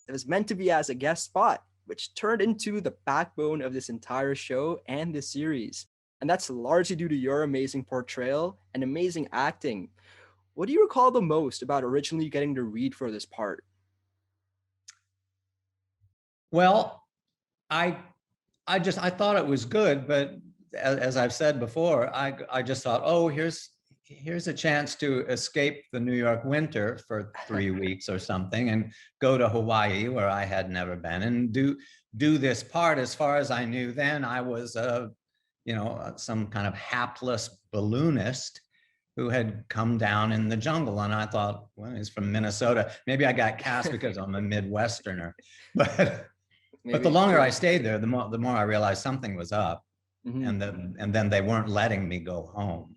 that was meant to be as a guest spot, which turned into the backbone of this entire show and this series. And that's largely due to your amazing portrayal and amazing acting. What do you recall the most about originally getting to read for this part? Well, I I thought it was good, but as I've said before, I just thought, oh, here's a chance to escape the New York winter for 3 weeks or something and go to Hawaii, where I had never been, and do this part. As far as I knew then, I was some kind of hapless balloonist who had come down in the jungle. And I thought, well, he's from Minnesota. Maybe I got cast because I'm a Midwesterner. But the Maybe. longer I stayed there, the more I realized something was up, Mhm. and then they weren't letting me go home.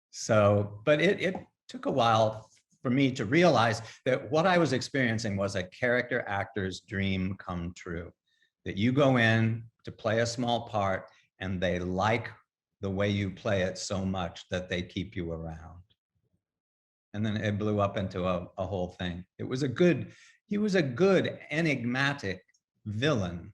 So, but it took a while for me to realize that what I was experiencing was a character actor's dream come true. That you go in to play a small part, and they like the way you play it so much that they keep you around. And then it blew up into a whole thing. He was a good enigmatic villain.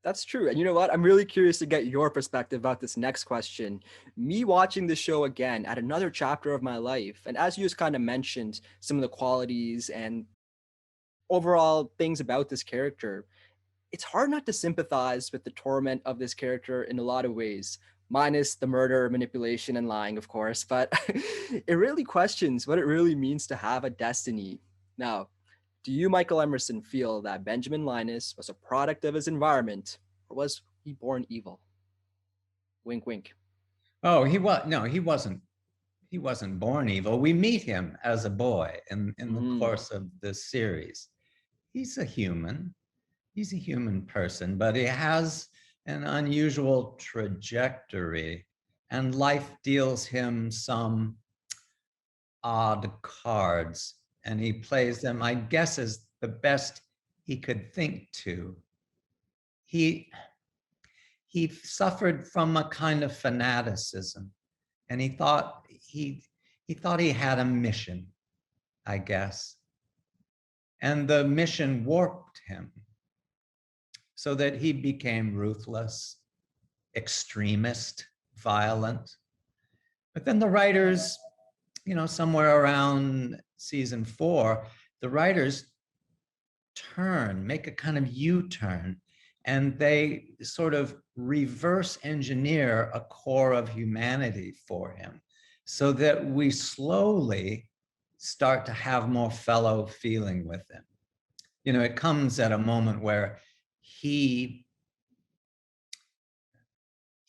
That's true. And you know what? I'm really curious to get your perspective about this next question. Me watching the show again at another chapter of my life, and as you just kind of mentioned, some of the qualities and overall things about this character, it's hard not to sympathize with the torment of this character in a lot of ways, minus the murder, manipulation, and lying, of course. But it really questions what it really means to have a destiny. Now, do you, Michael Emerson, feel that Benjamin Linus was a product of his environment, or was he born evil? Wink, wink. Oh, he was no, he wasn't born evil. We meet him as a boy in the Mm, course of this series. He's a human. He's a human person, but he has an unusual trajectory, and life deals him some odd cards, and he plays them, I guess, as the best he could think to. He he suffered from a kind of fanaticism, and he thought he had a mission, I guess, and the mission warped him so that he became ruthless, extremist, violent. But then the writers, somewhere around season 4, the writers make a kind of U-turn, and they sort of reverse engineer a core of humanity for him so that we slowly start to have more fellow feeling with him. It comes at a moment where he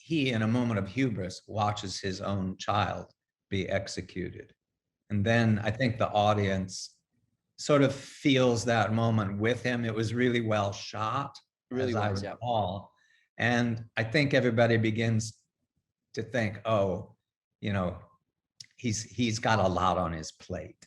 in a moment of hubris, watches his own child be executed. And then I think the audience sort of feels that moment with him. It was really well shot, it really as I was, yeah. recall. And I think everybody begins to think, oh, you know, he's got a lot on his plate.